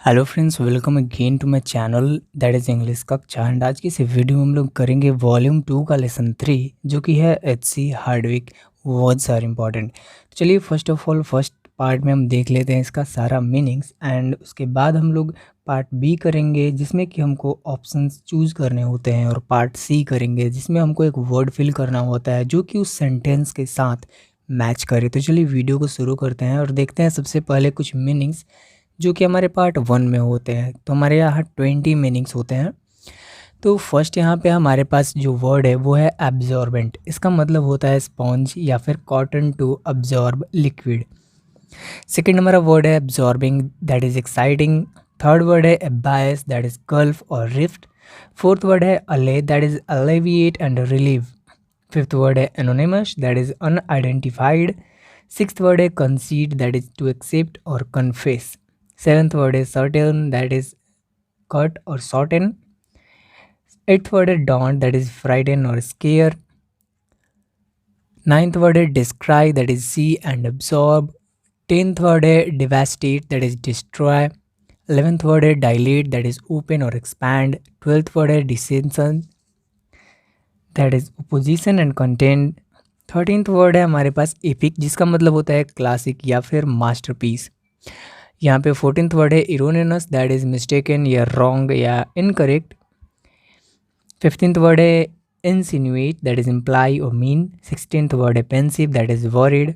Hello friends, welcome again to my channel that is English कक्षा। And आज की इस वीडियो में हम लोग करेंगे वॉल्यूम 2 का लेसन 3 जो कि है एचसी हार्डविक वर्ड्स आर इम्पॉर्टेंट। चलिए first of all first part में हम देख लेते हैं इसका सारा मीनिंग्स एंड उसके बाद हम लोग पार्ट बी करेंगे जिसमें कि हमको ऑप्शंस चूज़ करने होते हैं, और पार्ट सी करेंगे जिसमें हमको एक वर्ड फिल करना होता है जो कि उस सेंटेंस के साथ मैच करे। तो चलिए वीडियो को शुरू करते हैं और देखते हैं सबसे पहले कुछ मीनिंग्स जो कि हमारे पार्ट 1 में होते हैं। तो हमारे यहाँ 20 मीनिंग्स होते हैं। तो फर्स्ट यहाँ पे हमारे पास जो वर्ड है वो है एब्जॉर्बेंट। इसका मतलब होता है स्पॉन्ज या फिर cotton to absorb liquid. Second हमारा वर्ड है absorbing, that is exciting. Third word है एबायस, दैट इज़ गल्फ और रिफ्ट। फोर्थ वर्ड है allay, that is alleviate and relieve. Fifth word है anonymous, that is unidentified. Sixth word है concede, that is to accept और confess. Seventh word is certain, that is cut or shorten. Eighth word is daunt, that is frighten or scare. Ninth word is describe, that is see and absorb. 10th word is devastate, that is destroy. 11th word is dilate, that is open or expand. 12th word is dissension, that is opposition and content. 13th word है हमारे पास epic, जिसका मतलब होता है classic या फिर masterpiece. यहाँ पे 14th वर्ड है इरोनियस, दैट इज़ मिस्टेकन या रॉन्ग या इनकरेक्ट। 15th वर्ड है इंसिनुएट, दैट इज़ इम्प्लाई और मीन। 16th वर्ड है pensive, that is worried.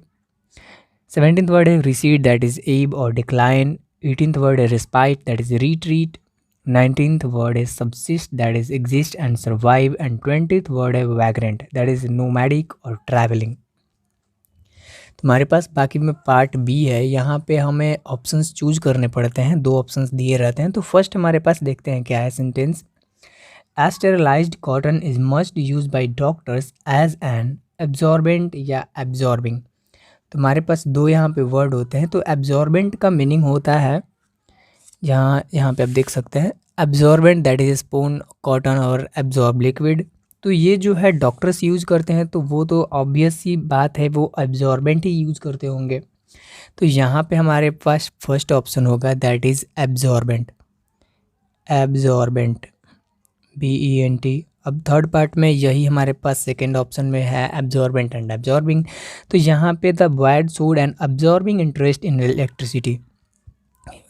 17th word है रिसीड, दैट इज़ एब और डिक्लाइन। 18th वर्ड है respite, that is retreat. 19th word है subsist, that is exist and survive. And 20th word है vagrant, that is nomadic और travelling. हमारे पास बाकी में पार्ट बी है। यहाँ पे हमें ऑप्शंस चूज करने पड़ते हैं, दो ऑप्शंस दिए रहते हैं। तो फर्स्ट हमारे पास देखते हैं क्या है sentence. Sterilized cotton is must use by doctors as an absorbent या एब्जॉर्बिंग। तो हमारे पास दो यहाँ पे वर्ड होते हैं। तो एब्जॉर्बेंट का मीनिंग होता है, यहाँ पे आप देख सकते हैं, absorbent that is spoon cotton और एब्जॉर्ब लिक्विड। तो ये जो है डॉक्टर्स यूज़ करते हैं, तो वो तो ऑब्वियस सी बात है, वो एब्जॉर्बेंट ही यूज़ करते होंगे। तो यहाँ पे हमारे पास फर्स्ट ऑप्शन होगा, that is absorbent. Absorbent BENT। अब थर्ड पार्ट में यही हमारे पास सेकेंड ऑप्शन में है, एब्जॉर्बेंट एंड एब्जॉर्बिंग। तो यहाँ पे the wired showed and absorbing interest in electricity.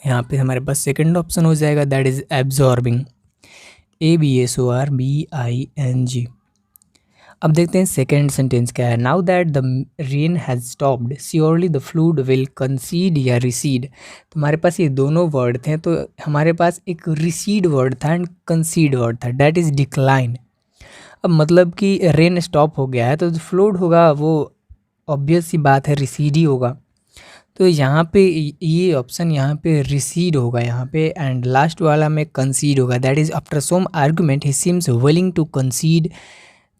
यहाँ पे हमारे पास सेकेंड ऑप्शन हो जाएगा, दैट इज़ एब्जॉर्बिंग। ABSORBING। अब देखते हैं सेकेंड सेंटेंस क्या है। Now that the rain has stopped surely the fluid will कंसीड या रिसीड। तो हमारे पास ये दोनों वर्ड थे, तो हमारे पास एक रिसीड वर्ड था एंड कंसीड वर्ड था, दैट इज़ डिक्लाइन। अब मतलब कि रेन स्टॉप हो गया है तो जो फ्लूड होगा वो ऑब्वियस सी बात है, रिसीड ही होगा। तो यहाँ पे ये ऑप्शन यहाँ पे रिसीड होगा यहाँ पे, एंड लास्ट वाला में कंसीड होगा, that is after some argument he seems willing to concede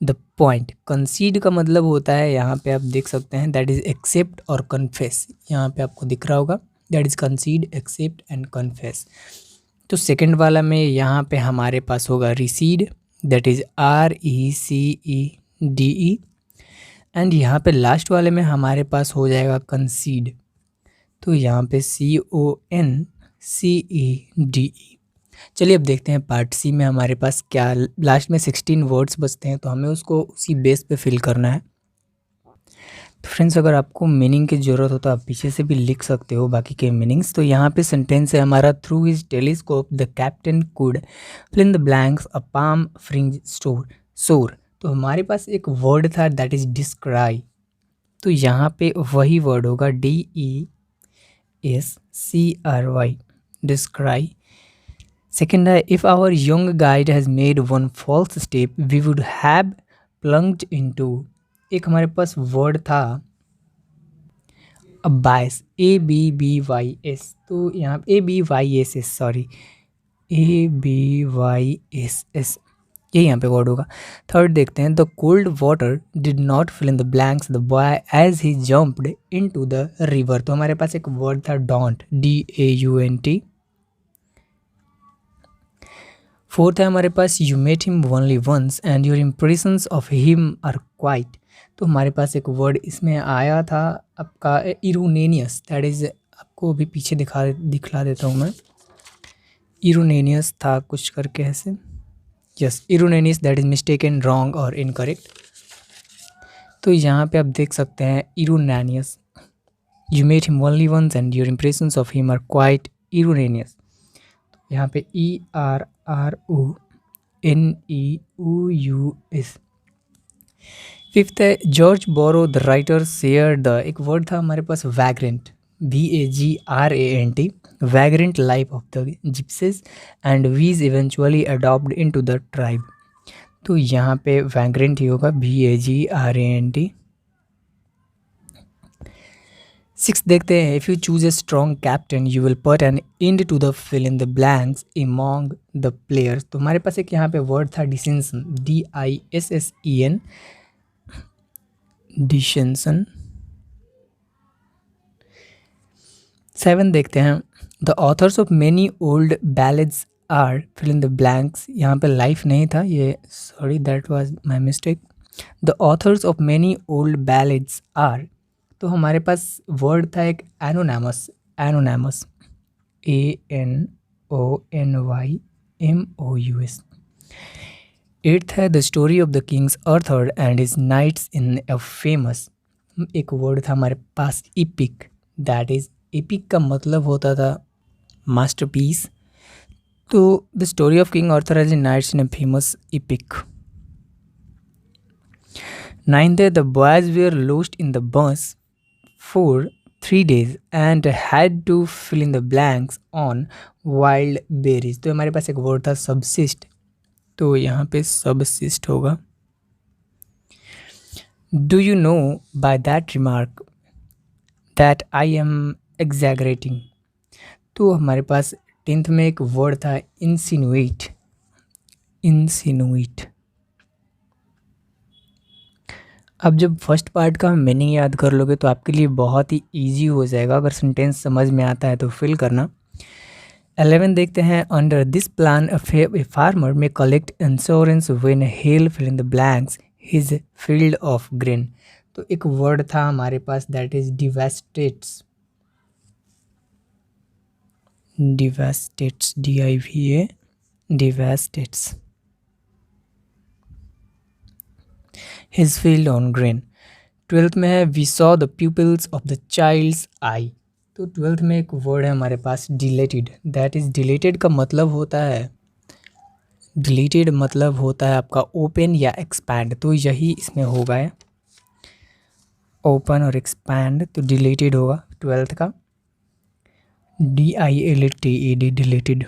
the point. Concede का मतलब होता है, यहाँ पे आप देख सकते हैं, दैट इज़ एक्सेप्ट और कन्फेस। यहाँ पे आपको दिख रहा होगा, that is concede, accept and confess. तो सेकंड वाला में यहाँ पे हमारे पास होगा recede, that is RECEDE। And यहाँ पे लास्ट वाले में हमारे पास हो जाएगा कंसीड, तो यहाँ पे CONCEDE। चलिए अब देखते हैं पार्ट सी में हमारे पास क्या, लास्ट में 16 वर्ड्स बचते हैं, तो हमें उसको उसी बेस पे फिल करना है। तो फ्रेंड्स, अगर आपको मीनिंग की ज़रूरत हो तो आप पीछे से भी लिख सकते हो बाकी के मीनिंग्स। तो यहाँ पे सेंटेंस है हमारा, through his telescope the captain could fill in the blanks a palm fringe shore. तो हमारे पास एक वर्ड था, दैट इज़ डिस्क्राई। तो यहाँ पे वही वर्ड होगा, DESCRY, डिस्क्राई। सेकेंड है, if our young guide has made one false step we would have plunged into. एक हमारे पास वर्ड था अबायस, ABBYS। तो यहाँ ABYSS, सॉरी, ABYSS, ये यहाँ पे वर्ड होगा। थर्ड देखते हैं, the cold water did not fill in the blanks the boy as he jumped into the river. तो हमारे पास एक वर्ड था डॉन्ट, DAUNT। फोर्थ है हमारे पास, you met him only once and your impressions of him are quite. तो हमारे पास एक वर्ड इसमें आया था आपका इरोनेनियस, दैट इज़, आपको अभी पीछे दिखला देता हूँ मैं। इरोनेनियस था कुछ करके ऐसे। Yes, erroneous, that is mistaken, wrong और इनकरेक्ट। तो यहाँ पे आप देख सकते हैं erroneous, you met him only once and your impressions of him are quite erroneous. यहाँ पे ERRONEUS। फिफ्थ है George Borrow the writer share the, एक वर्ड था हमारे पास vagrant, VAGRANT, vagrant life of the gypsies and was eventually adopt into the tribe. तो यहाँ पे वैग्रेंट ही होगा, VAGRANT। सिक्स देखते हैं, if you choose a strong captain you will put an end to the fill in the blanks among the players. तो हमारे पास एक यहाँ पे वर्ड था डिसेंसन, DISSEN, डिसेंसन। 7 देखते हैं, the authors of many old ballads are fill in the blanks. यहाँ पे लाइफ नहीं था ये, sorry that was my mistake. The authors of many old ballads are, तो हमारे पास वर्ड था एक एनोनैमस, एनोनैमस, ANONYMOUS। 8th है the story of the kings Arthur and his knights in a famous, एक वर्ड था हमारे पास इपिक, दैट इज, एपिक का मतलब होता था मास्टरपीस। तो the story of king Arthur and his knights in a famous epic. 9th है the boys were lost in the bus for 3 days and had to fill in the blanks on wild berries। तो हमारे पास एक word था subsist, तो यहाँ पे subsist होगा। Do you know by that remark that I am exaggerating। तो हमारे पास 10th में एक वर्ड था insinuate, insinuate। अब जब फर्स्ट पार्ट का मीनिंग याद कर लोगे तो आपके लिए बहुत ही इजी हो जाएगा, अगर सेंटेंस समझ में आता है तो फिल करना। 11 देखते हैं, under this plan a farmer may collect insurance when hail fill in the blanks his field of grain. तो एक वर्ड था हमारे पास that is devastates, devastates, DIVA, devastates, his field on grain. 12th में है we saw the pupils of the child's eye. तो 12th में एक वर्ड है हमारे पास डिलेटेड, दैट इज, डिलेटेड का मतलब होता है, डिलीटेड मतलब होता है आपका ओपन या एक्सपैंड, तो यही इसमें होगा है ओपन और एक्सपैंड, तो डिलीटेड होगा 12th का, DILATED, डिलीटेड।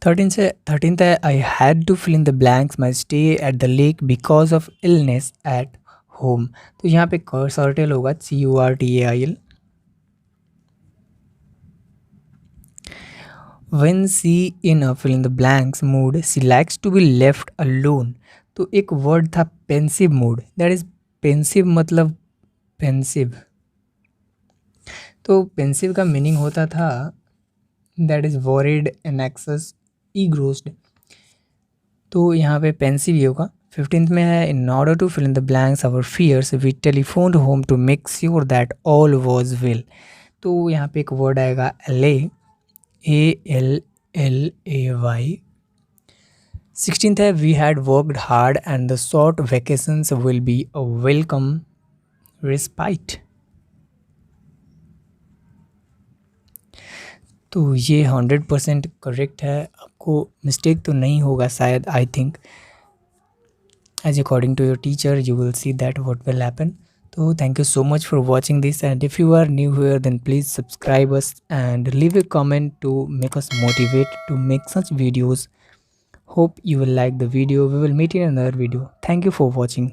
13th है I had to fill in the blanks my stay at the lake because of illness at home. तो यहाँ पे सर्टेल होगा, CURTAIL। When she in a fill in the blanks mood she likes to be left alone। तो एक word था pensive mood, that is, pensive मतलब pensive, तो pensive का मीनिंग होता था that is worried, anxious, engrossed, तो यहाँ पे पेंसिव ही होगा। 15th में है in order to fill in the blanks our fears we telephoned home to make sure that all was well. तो यहाँ पे एक वर्ड आएगा ALLAY। 16th है we had worked hard and the short vacations will be a welcome respite. तो ये 100% correct है, आपको मिस्टेक तो नहीं होगा शायद, I think, as according to your teacher you will see that what will happen. So thank you so much for watching this, and if you are new here then please subscribe us and leave a comment to make us motivate to make such videos. Hope you will like the video. We will meet in another video. Thank you for watching.